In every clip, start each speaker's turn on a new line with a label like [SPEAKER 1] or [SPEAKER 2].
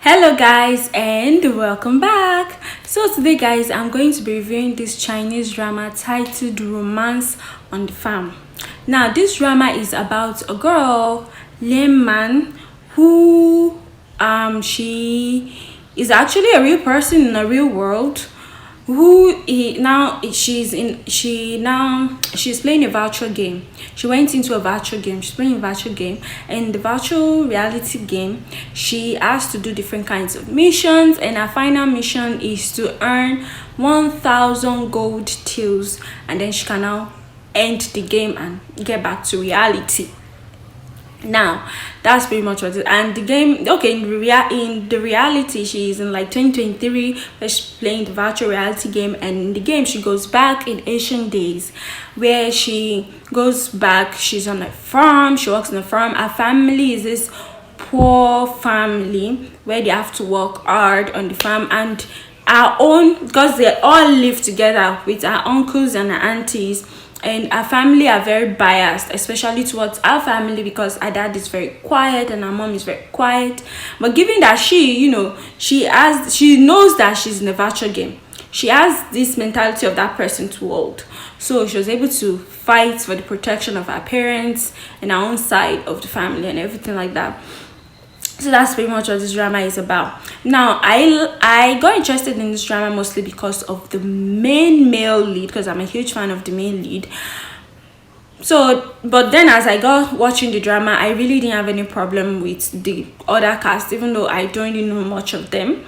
[SPEAKER 1] Hello guys and welcome back. So today guys, I'm going to be reviewing this Chinese drama titled Romance on the Farm. Now this drama is about a girl, Lin Man, who she is actually a real person in a real world, she's playing a virtual game. She went into a virtual game. She's playing a virtual game, and the virtual reality game, she has to do different kinds of missions, and her final mission is to earn 1,000 gold tills, and then she can now end the game and get back to reality. Now that's pretty much what it is. And the game, okay, in the reality, she's in like 2023 where she's playing the virtual reality game, and in the game she goes back in ancient days where she goes back. She's on a farm, she works on a farm. Her family is this poor family where they have to work hard on the farm, and our own, because they all live together with our uncles and our aunties, and our family are very biased, especially towards our family, because our dad is very quiet and our mom is very quiet. But given that she knows that she's in a virtual game, she has this mentality of that person too old, so she was able to fight for the protection of her parents and her own side of the family and everything like that. So that's pretty much what this drama is about. Now I got interested in this drama mostly because of the main male lead, because I'm a huge fan of the main lead. So but then as I got watching the drama, I really didn't have any problem with the other cast, even though I don't really know much of them.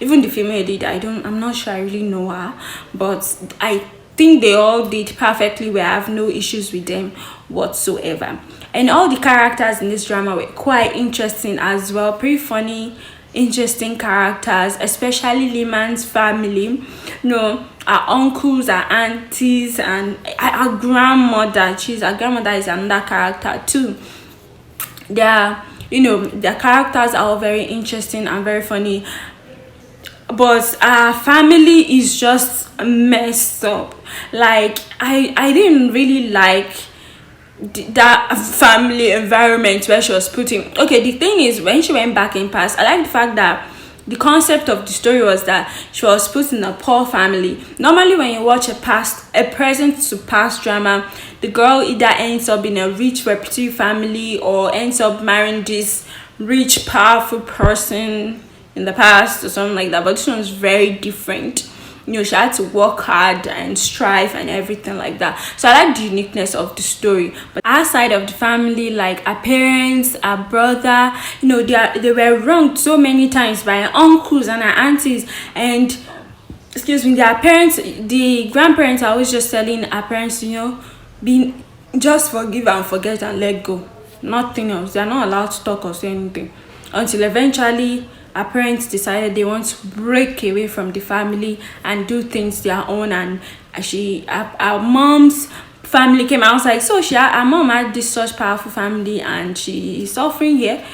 [SPEAKER 1] Even the female lead, I'm not sure I really know her, but I think they all did perfectly well. I have no issues with them whatsoever. And all the characters in this drama were quite interesting as well, pretty funny, interesting characters, especially Liman's family. Our uncles, our aunties, and our grandmother. Our grandmother is another character too. Their characters are all very interesting and very funny, but our family is just messed up. Like I didn't really like that family environment where she was putting. Okay, the thing is, when she went back in past, I like the fact that the concept of the story was that she was put in a poor family. Normally when you watch a present to past drama, the girl either ends up in a rich reputable family or ends up marrying this rich powerful person in the past or something like that. But this one's very different. She had to work hard and strive and everything like that. So I like the uniqueness of the story. But outside of the family, like our parents, our brother, they were wronged so many times by our uncles and our aunties. And their parents, the grandparents are always just telling our parents, being just forgive and forget and let go. Nothing else. They're not allowed to talk or say anything until eventually our parents decided they want to break away from the family and do things their own. And our mom's family came out. I was like, so our mom had this such powerful family and she is suffering here.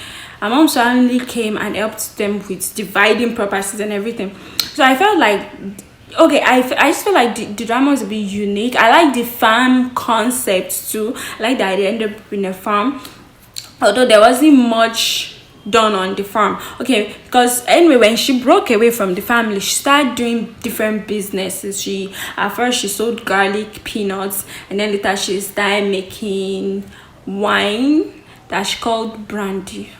[SPEAKER 1] Our mom's family came and helped them with dividing properties and everything. So I felt like, okay, I just feel like the drama was a bit unique. I like the farm concept too. I like that they ended up in a farm, although there wasn't much done on the farm. Okay, because anyway, when she broke away from the family, she started doing different businesses. At first she sold garlic peanuts, and then later she started making wine that she called brandy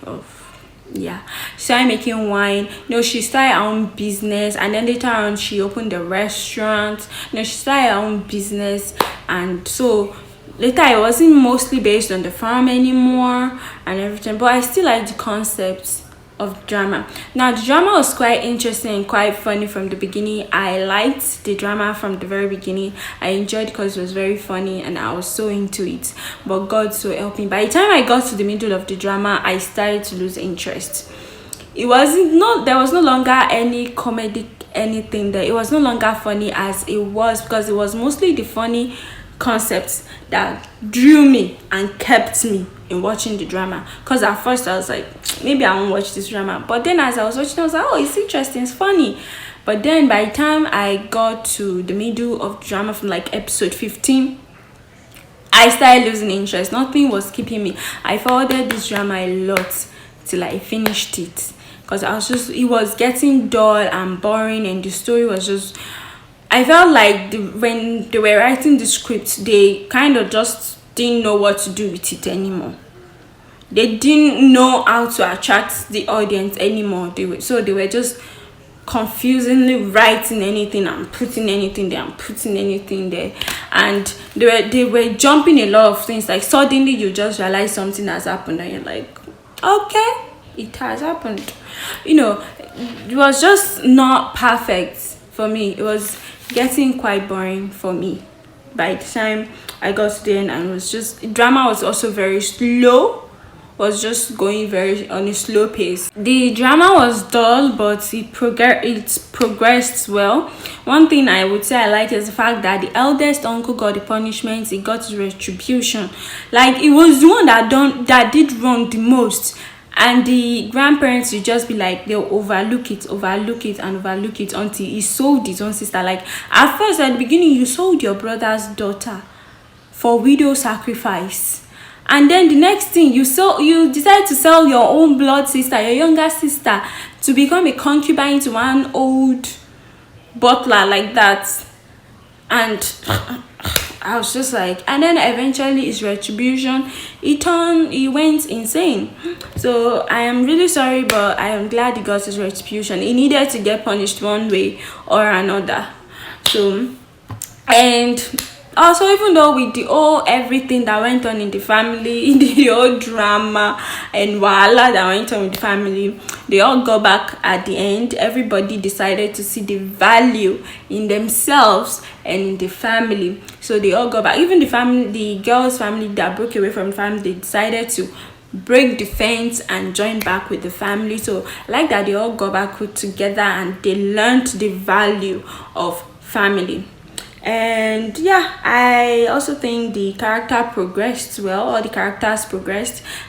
[SPEAKER 1] she started making wine. She started her own business, and then later on she opened a restaurant. She started her own business, and so later it wasn't mostly based on the farm anymore and everything, but I still like the concept of drama. Now the drama was quite interesting and quite funny from the beginning. I liked the drama from the very beginning. I enjoyed it because it was very funny and I was so into it, but God so help me, by the time I got to the middle of the drama, I started to lose interest. There was no longer any comedic anything there. It was no longer funny as it was, because it was mostly the funny concepts that drew me and kept me in watching the drama. Because at first I was like, maybe I won't watch this drama, but then as I was watching, I was like, oh, it's interesting, it's funny. But then by the time I got to the middle of the drama, from like episode 15, I started losing interest. Nothing was keeping me. I followed this drama a lot till I finished it. because it was getting dull and boring, and the story was just, I felt like when they were writing the script, they kind of just didn't know what to do with it anymore. They didn't know how to attract the audience anymore. They were just confusingly writing anything and putting anything there and putting anything there, and they were jumping a lot of things. Like suddenly you just realize something has happened and you're like, okay, it has happened. It was just not perfect for me. It was getting quite boring for me by the time I got to the end, and it was just, drama was also very slow, was just going very on a slow pace. The drama was dull, but it progressed well. One thing I would say I like is the fact that the eldest uncle got the punishment, he got his retribution. Like, it was the one that did wrong the most, and the grandparents would just be like, they'll overlook it until he sold his own sister. Like, at first, at the beginning, you sold your brother's daughter for widow sacrifice, and then the next thing, you decide to sell your own blood sister, your younger sister, to become a concubine to one old butler like that. And I was just like, and then eventually his retribution, he went insane. So I am really sorry, but I am glad he got his retribution. He needed to get punished one way or another. So, and also, even though with everything that went on in the family, the whole drama and wahala that went on with the family, they all got back at the end. Everybody decided to see the value in themselves and in the family. So they all got back. Even the girl's family that broke away from the family, they decided to break the fence and join back with the family. So like that, they all got back together and they learned the value of family. And yeah, I also think the characters progressed.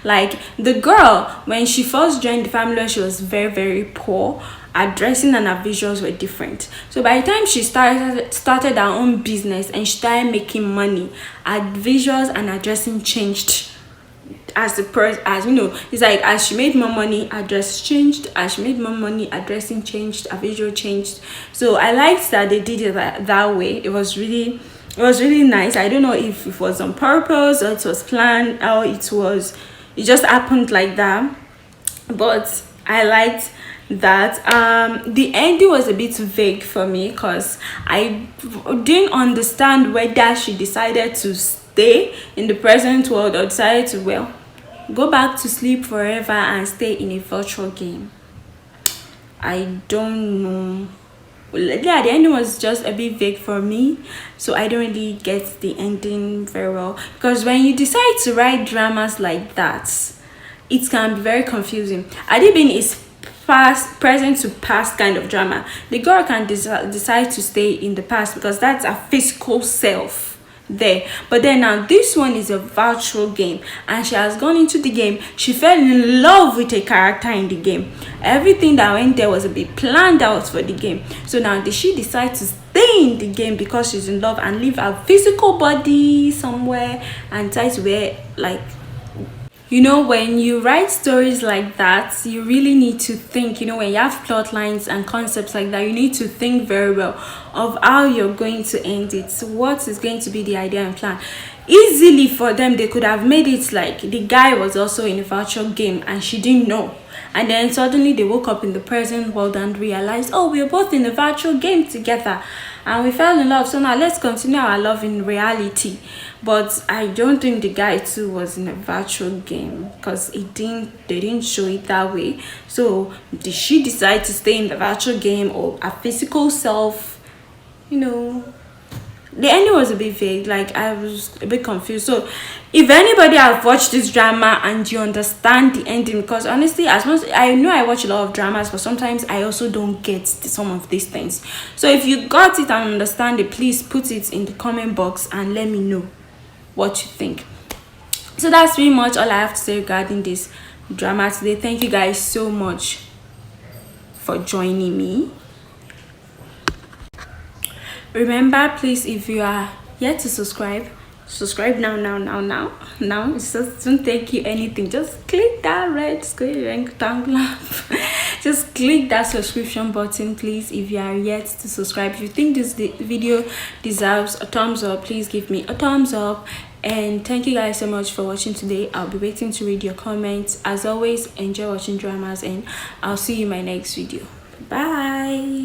[SPEAKER 1] Like the girl, when she first joined the family, she was very, very poor. Her dressing and her visuals were different. So by the time she started her own business and she started making money, her visuals and her dressing changed. As it's like, as she made more money, her dress changed. As she made more money, her dressing changed, her visual changed. So I liked that they did it that way. It was really nice. I don't know if it was on purpose or it was planned, or it just happened like that. But I liked that. The ending was a bit vague for me, because I didn't understand whether she decided to stay in the present world or decided to go back to sleep forever and stay in a virtual game. I don't know. Yeah, the ending was just a bit vague for me, so I don't really get the ending very well. Because when you decide to write dramas like that, it can be very confusing. Adibin is present to past kind of drama. The girl can decide to stay in the past because that's a physical self there, but then now this one is a virtual game, and she has gone into the game. She fell in love with a character in the game. Everything that went there was a bit planned out for the game. So now did she decide to stay in the game because she's in love and leave her physical body somewhere and try to wear, like, when you write stories like that, you really need to think. When you have plot lines and concepts like that, you need to think very well of how you're going to end it. So what is going to be the idea and plan? Easily for them, they could have made it like the guy was also in a virtual game and she didn't know. And then suddenly they woke up in the present world and realized, oh, we're both in a virtual game together and we fell in love. So now let's continue our love in reality. But I don't think the guy too was in a virtual game, because they didn't show it that way. So did she decide to stay in the virtual game or a physical self? The ending was a bit vague. Like, I was a bit confused. So if anybody have watched this drama and you understand the ending, because honestly, as much I know I watch a lot of dramas, but sometimes I also don't get some of these things. So if you got it and understand it, please put it in the comment box and let me know what you think. So that's pretty much all I have to say regarding this drama today. Thank you guys so much for joining me. Remember, please, if you are yet to subscribe now. It doesn't take you anything. Just click that red square rectangle just click that subscription button, please, if you are yet to subscribe. If you think this video deserves a thumbs up, please give me a thumbs up. And thank you guys so much for watching today. I'll be waiting to read your comments. As always, enjoy watching dramas, and I'll see you in my next video. Bye.